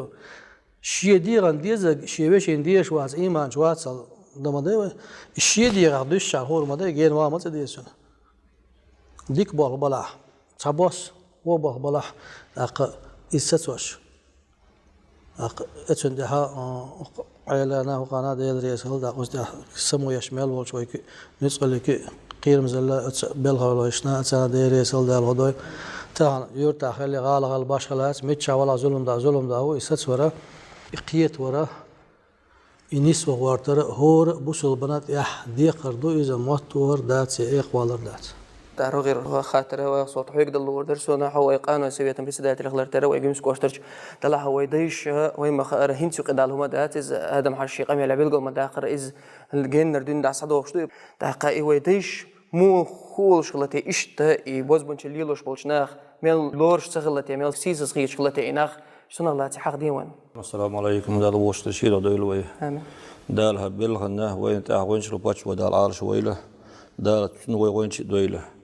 شيء دي عن ديز شيء وش نديش واز إيمان شواز دم ده شيء دي غدش شهور ما ده جين ما تديسون ديك بال بلا تباس وبال بلا إستوش أتندها عيلنا وقناة يدريس هل ده قصده سمو يشمل وشوي نسأل لك قير مزلا بلغ ولا إشنا أتسان يدريس هل ده الهدوي تان يرتاح خلي غالغ الباش خلاص متشا ولا ظلم ده هو إستوش ورا قيت ورا إنيس وغوارتر هور بوسل بنات يح دي قردو إذا موتور دات سيق والر دات تعرف غير خاطره وصوت حيق دلور درسونا هو يقانو سويتم بسدات الخلر ترى ويجمس كوسترج طلع هو يديش ويما خير هنسو قدالهما دات إز هذا محشي قام يلعب الجو مداخر إز الجين نردين دع صدق وشتو تحقق ويديش مو خول شغلتي إشتا يبوز بنشليلوش بولشناخ ميل لورش شغلتي ميل سيزس غير شغلتي إناخ شنو الله تحق ديوان السلام عليكم دال وش تشيل دايلوي آمين دال هبلغنا وين تاعوين شلو باتش ودال عارش ويله دال شنو وين شي دويله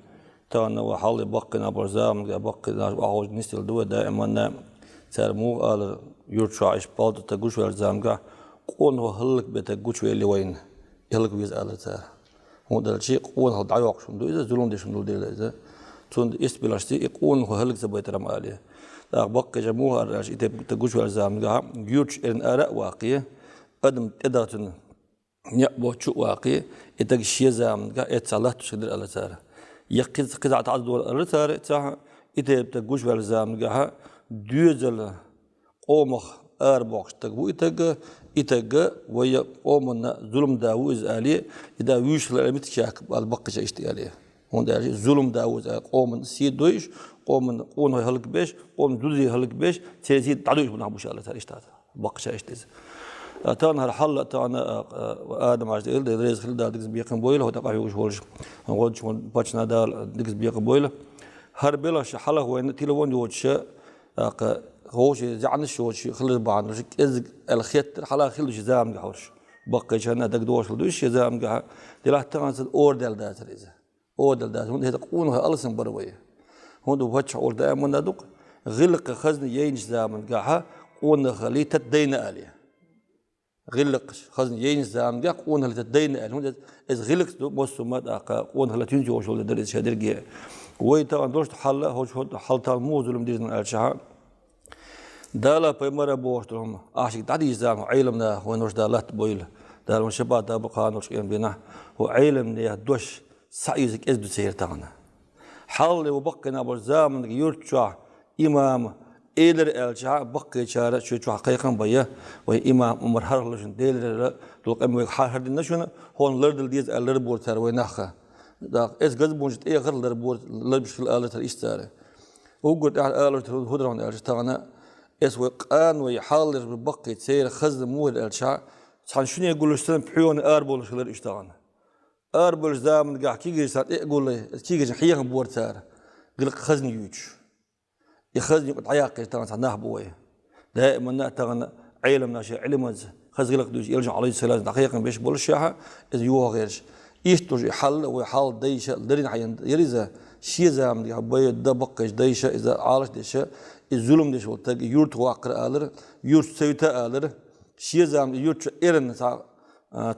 تانا وحالي بقنا برزام بقنا أعوج نستيل دوا دائما ترمو على يرجع إيش بعد تجوش والزامجا قون هو هلك بتجوش اللي وين هلك بيز على تار هو ده الشيء قون هو دعوة شنو إذا زلون ده شنو ده إذا تون إسبلاشتي يكون هو هلك زبيت رماليه بقى جموها الرجال تجوش والزام جها يوتش إن آراء واقية قدم إدارة يأبو شو واقي يتجشي زام جها يتصلح تشدر على سارة يقيد قطعة عدد على سارة تها يتجوش والزام جها دوزل قومخ أربعش تجو يتجا ويا قومنا ظلم داوود آلية إذا ويش لأميت شاك البقى شيء عليه هون ده ظلم داوود قوم سيد دويش قوم هاي هلك بيش قوم دوزي هلك بيش سيد تعدوش من أبو شالله تاريش تاتا بقى شيء تيز تانا هالحل تانا آدم عاش إل ده رئيس خلدا دكس بيقم بويله هو تقع يوش هولش هنقولش من باتشنا دال دكس بيقم بويله هربلا شحله هو إن تلوون يوتش هوش زعنش هوش خلد بعض رش إز الخيط حلا خلدش زام جهورش بقى شنا دك دوش لدوش زام جه دلها تانس أوردل ده تريزه أوردل ده هون هذا قونه ألسن برويه هون دو بتش أورد من دق غلق خزن ينج زام جه قونه خلي تدين عليه غلق خزن ينج زام جه قونه تدين عليه هون إز غلق مسمى أقا قونه لا تنجوش ولا درس شادر جه ويتا دوش حلا هوش حل تالموز ولا مدير من الشها دالا بيمرة بوشتهم عاشق تعدي زام علمنا ونوش دالات بويل دال ونشبات دابقان وش كان بينا هو علمنا دوش سعيزك إزدو سير تاعنا حال وبقينا برزام يرتشع إمام إيلر الشع بقي شارع شو حقيقة بيا وإمام عمر هرلشن ديلر لوق أم ويحار النشون هون لردل ديز اللربور تر وينخا دا إز جذبونجت إيه غير لربور لربش الآلة الإستارة وقلت على آلة هدرون الشتانا إسوقان ويحاول ببقي تسير خزن مول الشعب صان شنو يقول السلام بحيون أربول خلال إشتغلنا أربول زامن قاع كيجي صار يقول لي كيجي حيان بور تار قلق خزن يوج يخزن يقطع عياقي تاعنا صناه بويه دائما نأتغنا علمنا شيء علم خزن قلق دوج يرجع عليه السلام دقيقا بيش بول الشاحة إذ يوه غيرش يشتوج يحل ويحاول ديشة درين حين يريزه شيء زامن يحبيه ده بقيش ديشة إذا عالش ديشة الظلم ديش والتاج يورت واقر آلر يورت سويتا آلر شيء زام يورت إيرن سا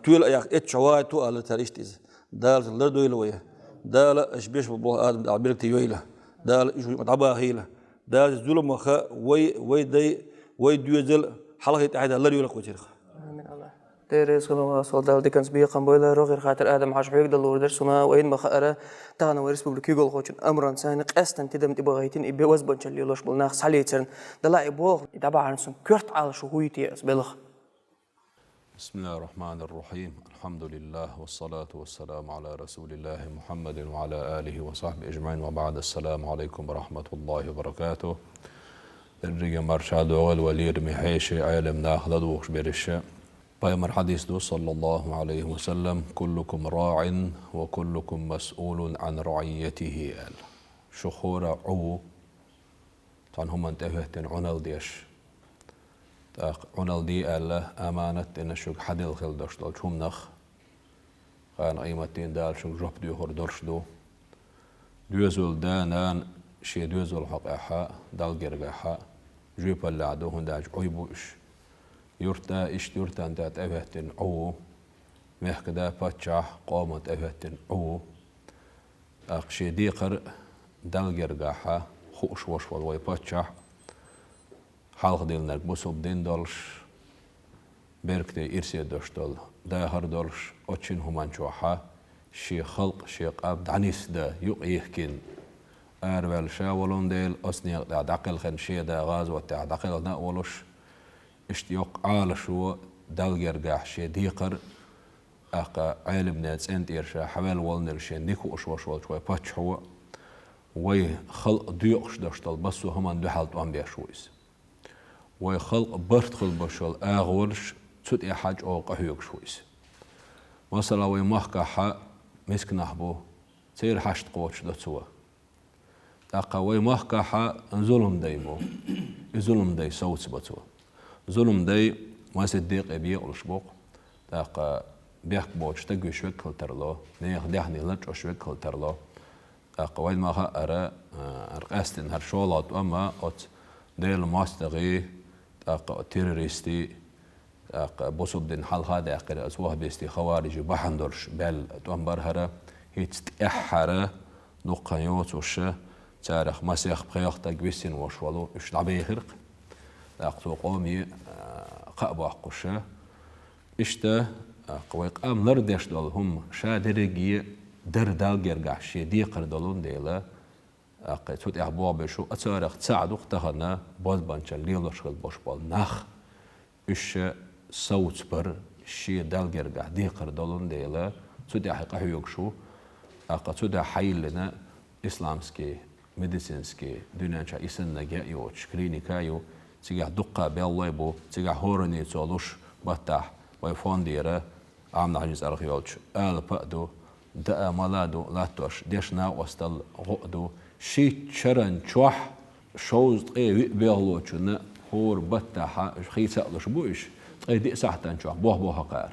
تويل أياك إتشواي تو آلر تاريشتيز دال اللر دويلويه دال إشبيش بالله آدم عبيرك تيويله دال إيش متعبا هيله دال الظلم خا وي دويزل حلقة أحد اللر يولك وتيرخ ديريس كنا صلدال ديكنس بيقام بويلا روغير خاطر آدم عاش حيق دلور درسنا وين ما خأرة تانا وريسبوبليكي قول خوشن أمران سانق أستن تدم تبغيتين إبي وزبن شلي لوش بالناخ ساليترن دلا إبوغ يدبع عنسن كرت على شهويتي أسبلخ بسم الله الرحمن الرحيم الحمد لله والصلاة والسلام على رسول الله محمد وعلى آله وصحبه أجمعين وبعد السلام عليكم ورحمة الله وبركاته الرجال مرشاد والولير محيشي عالم ناخذ دوخش برشة بيمر حديث دو صلى الله عليه وسلم كلكم راع وكلكم مسؤول عن رعيته قال شخورة عو طبعا هم انتبهتن عنال ديش عنال دي قال له أمانة إن شوك حد الخل دش دول شوم نخ كان قيمتين دال شوك جوب ديو هور درش دو دوزول دانان شي دوزول حق أحا دال جرق أحا جوب اللي عدو هنداج عيبوش يرتا إشت يرتا أنت أتبهتن عو مهكدا باتشاح قومت أبهتن عو أقشي ديقر دال جرقاحا خوش وشوال وي باتشاح حالق ديلناك بوسوب دين دولش بيركتي إرسي دوشتول داهر دولش أتشين همان شوحا شي خلق شي قاب دعنيس دا يقيهكين أربال شاولون ديل أسنيق دا داقل خن شي دا غاز وتا داقل ناولوش اشتياق على شو دال جرقاح شي ديقر أقا علم ناس أنت إرشا حوال والنر شي نيكو أشوى شوى شوى باتش هو وي خلق ديقش داشتال بسو همان دو حالت وان بيشويس وي خلق برت خل بشال أغورش تسود إي حاج أو قهيوك شويس مثلا وي محكا حا مسك نحبو تير حاشت قوتش داتسوا أقا وي محكا حا ظلم دايبو ظلم داي صوت باتسوا ظلم داي ما صدق أبي أولشبوق تاق بيحك بوش تجي شوك كل ترلا نيخ دهني لطش شوك كل ترلا تاق وين ما خا أرا أرقاستن هالشولات أما أت ديل ماستغي تاق تيروريستي تاق بوسب دين حال هذا أقرأ أسواه بيستي خوارج بحندرش بل تأمبر هرا هيت أحرا نقطة يوتوش تاريخ مسيح بخيخ تجويسين وشوالو إيش لعبي خرق لقطو قومي قابو قشة إشتا قويق أم لردش دولهم شادرجي در دال جرجع شي دي قردلون ديلا توت أحبوا بشو أتاريخ تساعدو اختهنا باز بانشا ليلوش خل باش بال نخ إيش صوت بر شي دال جرجع دي قردلون ديلا توت أحقه يوكشو توت حيلنا إسلامسكي ميديسينسكي دنيا إسن نجا يوش كلينيكا يو تيجا دقة بالله بو تيجا هورني تولوش بتاع ويفون ديره عامنا عجز أرخيولش بقدو دا مالادو لاتوش ديشنا وستل غقدو شي تشرن تشوح شوز تقي بيغلوش نا هور بتاع خيسا لش بوش تقي دي ساعتان تشوح بوه قار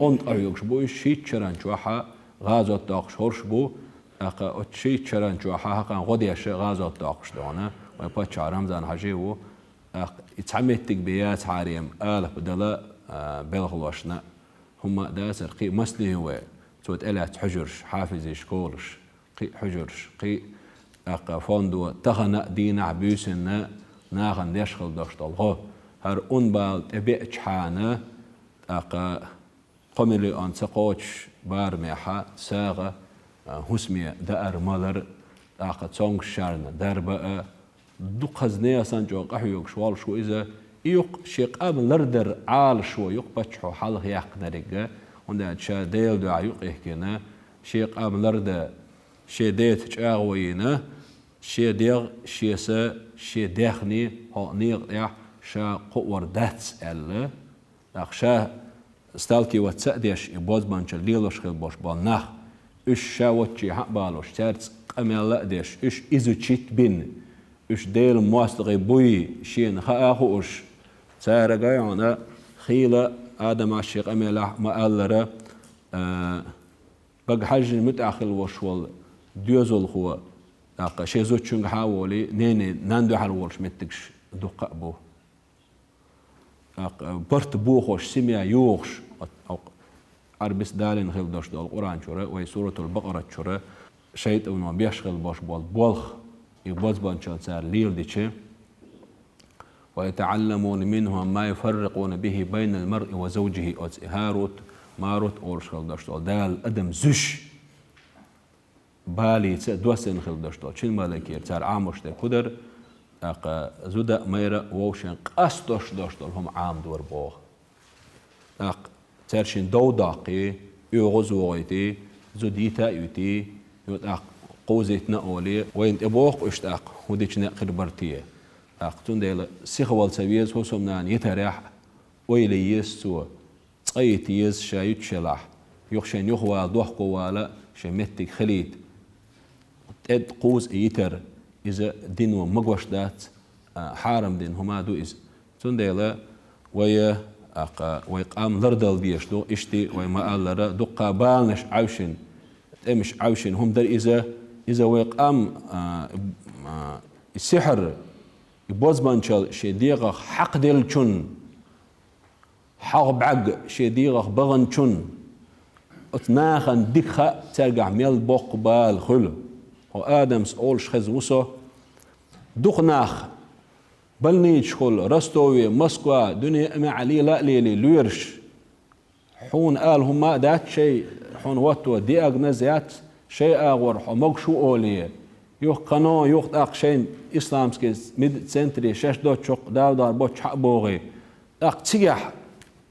أنت أيوكش بوش شي تشرن تشوحا غازو تاقش هورش بو أقا شي تشرن تشوحا هقان غديش غازو تاقش دونا ويباتش رمضان حجيو يتعمتك بيات عاريم بدلا بلغلوشنا هم داسر قي مسلي هو توت إلات حجرش حافظي شكولش قي حجرش قي فوندو تغنى دينا عبيسنا ناغن يشغل داشتالغو هر بال تبيعش حانا قملي أن تقوش بارميحا ساغة هسمية دار مالر تونغ شارنا داربا دو قزنيا سانجو قحيوك شوال شو إذا يوق شيق قابل لردر عال شو يوق بتشحو حالغ يقنا رجا وندا شا ديل دو عيوق يحكينا شيق قابل لردر شي ديت تشاغوينا شي ديغ شي سا شي داخني هو نيغ يح شا قور داتس ألا شا ستالكي واتسأديش يبوز بانشا ليلوش خيل بوش بالنخ إش شا واتشي حق بالوش تارتس قمال لأديش إش إزو تشيت بين إش ديل مواستغي بوي شين خاخوش سارة قايانا خيلة آدم عشيق أميلا ما ألرا بق حاج متأخل وشوال ديوزول هو شي زوت شنغ حاولي نيني ناندو حالولش متكش دقاء بو برت بوخوش سميا يوخش أو عربس دالين خيل دوش دول قرآن شورا وي سورة البقرة شورا شيط ونو بيشغل باش بولخ يبوز بانشان سار ليل ديشي ويتعلمون منهم ما يفرقون به بين المرء وزوجه هاروت ماروت أورشغل داشتول دال أدم زش بالي دوسن خل داشتول شين مالكير تار عاموش ده كدر زودا ميرا ووشن قاستوش داشتول هم عام دور بوغ تارشين دو داقي يغزوغيتي زوديتا يوتي يوت قوزيتنا أولي وين تبوغ واشتاق وديش ناقر برتيه أقتون ديلا سيخوال سويز هو سمنان يتريح ويلي يسو تقيت يز شايت شلاح يخشن يخوال دوح قوالا شمتك خليت تد قوز يتر إذا دينو مقوش دات حارم دين هما دو إز تون ديلا ويقام لردل ديش دو اشتي ويما ألرا دو قابالنش عوشن مش عوشن هم در إذا ويقام السحر يبوز بانشال شديغ حق ديل چون حق بعق شديغ بغن چون اتناخن ديخا ترجع ميل بوق بال خلو هو آدمس أولش خزوسو دخناخ بلنيش خل رستوي مسكوا دنيا أما علي لا ليلي ليرش حون قال هما دات شيء حون واتو دي أغنزيات شيء أغور حمق شو أوليه يوخ قانون يوخ أقشين إسلامسكي ميد سنتري شش دو شق دار بوش حق بوغي تيجح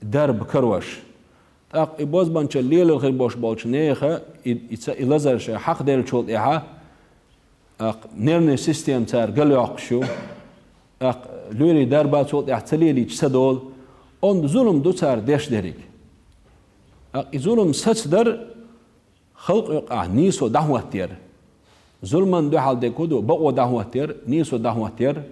درب كروش يبوز بانش الليل الخير بوش بولش نيخة يلزر شيء حق ديل شول إيها نيرني سيستم تار قل يعقشو لوري دربات شول احتليلي تسدول on ظلم دو تار ديش ديريك ظلم ستدر خلق يقع نيسو دعوة تير ظلمن دو حال ديكودو بقو دعوة تير نيسو دعوة تير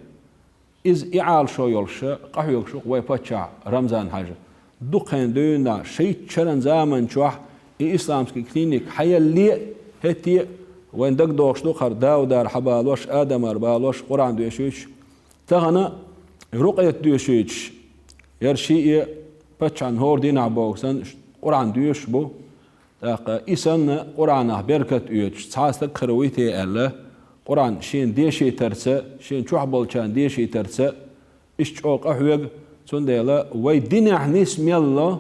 إز إعال شو يلش قحو يكشو ويبتشع رمزان حاجة دو قين دونا شيء شرن زامن شوح إسلامسكي كلينيك حيا اللي هتي وين دق دوش دوخر داو دار حبالوش آدم أربالوش قرآن دوشيش تغنى رقية دوشيش يرشي بتشعن هور دينا بوكسن قرآن دوش بو إسان قرآن بركة يوش تحاست كرويته ألا قرآن شين ديشي ترسى شين شوحبال كان ديشي ترسى إشتوق أحوغ تنديلا وي دينح نسم يلا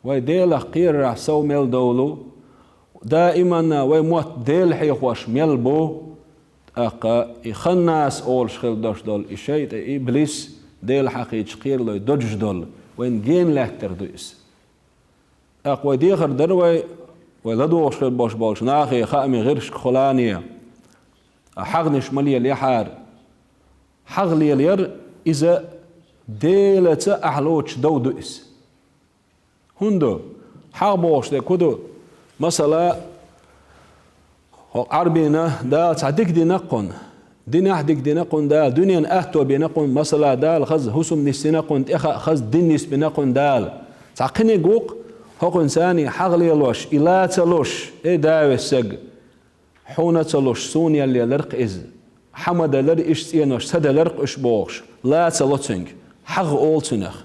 وي ديلا قير سو ميل دولو دائما وي موت ديل حيخوش ميلبو يخناس أول شخل دوش دول إشيت إبليس ديل حقيق قير لو دوج دول وين جين لهتر دويس وي ديخر دروي وي لدو شخل بوش بولش ناخي خامي غيرش خلانية حغنش ملي اليحار حغلي الير إذا ديلة أحلوش دو دويس هندو حغ بوش دي كدو مثلا عربينا دا تعديك دي نقون دين أحدك دي نقون دا دنيا أهتو بنقون مثلا دال خز هسم نسنقون خز دين نس بنقون دال تعقني جوق هو إنساني حغلي لوش إلا تلوش إيه داوي السج حونة تلوش سونيا اللي لرق إز حمد لر إيش سينوش سد لرق إيش بوش لا تلوتنج حغ أول تنخ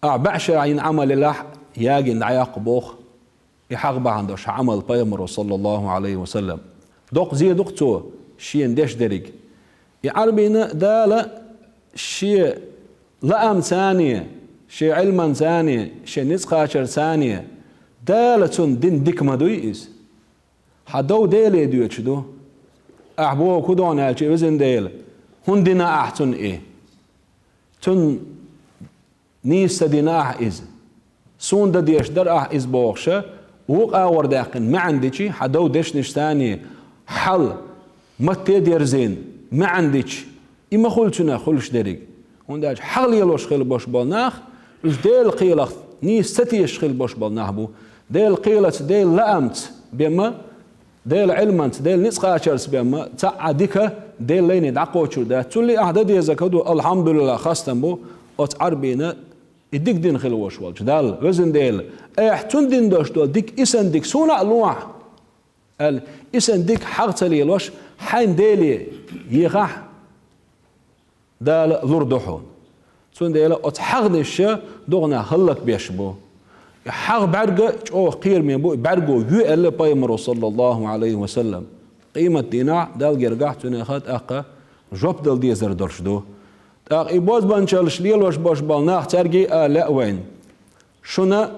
أعبعش عين عمل الله ياجن عياق بوخ يحغ بعندش عمل بيمر صلى الله عليه وسلم دوق زي دوقتو شين ديش دريق يعربينا دالة شيء لأم ثانية شيء علما ثانية شيء نسقاشر ثانية دالة دين ديك مدويس حدو ديلي ديوشدو أحبوه كدون هالشي وزن ديل هندنا أحتن إيه تن نيس دينا أح إز سون دا ديش در أح إز بوخشة وقع ورداقن ما عندكي حدو ديش نشتاني حل ما تدير زين ما عندكي إما خلتنا خلش دريق هنداج حل يلوش خيل باش بالناخ إش ديل قيلة نيس ستيش خيل باش بالناخ بو ديل قيلة ديل لأمت بما ديل علمت ديل نسقاشرس بما تعديك ديل لين دعقوشو دا تولي أحداد يزكدو الحمد لله خاصة بو أتعربينا يديك دين خلوش والج دال وزن ديل احتون دين دوش دول ديك إسن ديك سونا ألواح قال إسن ديك حق تليلوش حين ديلي يغح دال لردوحون سون ديل أتحقنش دوغنا خلق بيشبو حق برقة أو قير من بو برقو يؤل بيمرو صلى الله عليه وسلم قيمة ديناع دال جرقح تنخد أقا جوب دل ديزر درشدو إبوز بانشالش ليلوش باش بالناخ ترجي لا وين شنا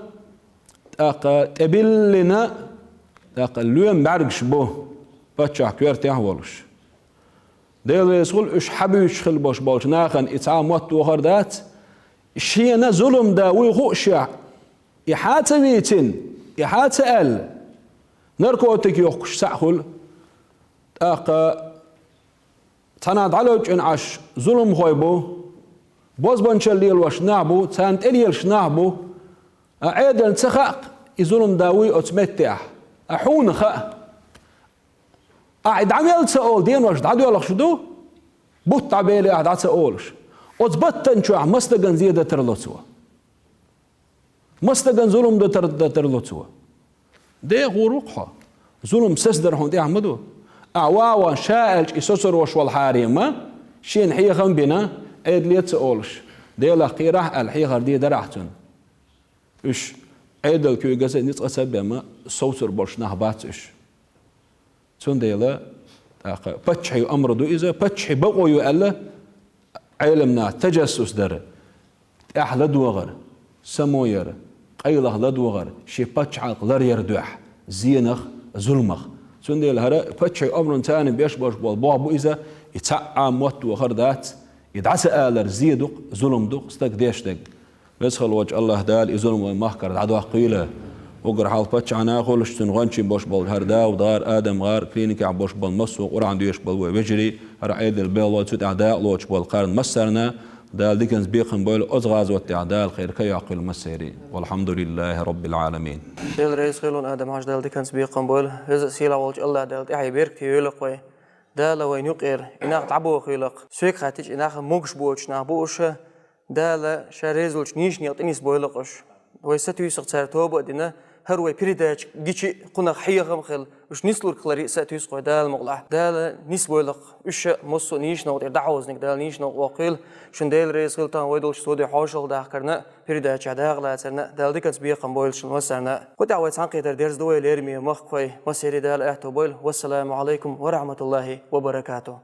تبلنا اللوم برقش بو باتشاك كويرتي أحولش ديل يسول إش حبيش خل باش بالش ناخن إتعام واتو غردات شينا ظلم دا ويغوشع إحاتة ميتين إحاتة أل نركوتك يوخش سأخل تناد علوج إن عش ظلم خويبو بوز بنشليل وش نعبو تانت إليلش نعبو أعيدن تخاق يظلم داوي أتمتع أحون خاق أعد عميل تقول دين وش دعدو يلخ شدو بوت عبيلي أعد تقولش أتبتن شو مستقن زيادة ترلوتوا مستقن ظلم دا ترلوتوا دي غروقها ظلم سسدر هون دي عمدو أعواوا شائلش إسوسر وش والحاريمة شين حيخم بنا عيد لي تقولش دي لقي راح الحيخر دي درعتن إش عيد الكوي قصة نتقصى بما صوتر برش نهبات إش تون دي لا بتشحي أمر دو إذا بتشحي بقو يؤلا علمنا تجسس در أحلى دوغر سموير قيله لدوغر شي بتشعق لر يردوح زينخ ظلمخ تون دي الهراء بتشحي أمر تاني بيشبش بالبعبو إذا يتعام واتو خردات يدعس آلر زيدق ظلم دق استك ديش دق بسخل وجه الله دال يظلم ومحكر عدو قيله وقر حال بتش عنا خلش تنغنشي بوش بال هردا ودار آدم غار كلينيك عم بوش بال مصو قرآن ديش بال وبجري رعيد البيل وتوت أعداء لوش بال قرن مسرنا دال ديكنز بيقن بول أزغاز والتعداء الخير كي يعقل مسيري والحمد لله رب العالمين. دل رئيس خيلون آدم عاش دال ديكنز بيقن بول هذا سيلا وجه الله دال تحي بيرك تيولق وي دال وين يقير إناق تعبو خيلق سويك خاتج إناق موكش بوش نعبوش دال شاريزلش نيش نيطنيس بويلقش ويستوي سقطار توبو دينا هروي بريداج جيتشي قنا حيغم خل وش نسلور كلاري ساتيس قوي دال مغلع دال نسبويلق وش مصو نيش نو دعوزنك دال نيش نو واقيل شن دال رئيس غلطان ويدل سودي حوشل داخرنا بريداج عداغلا ترنا دال ديكنس بيقم بويل شن وسرنا قد عويت عنقي درس دوي ليرمي مخ قوي وسيري دال احتو بويل والسلام عليكم ورحمة الله وبركاته.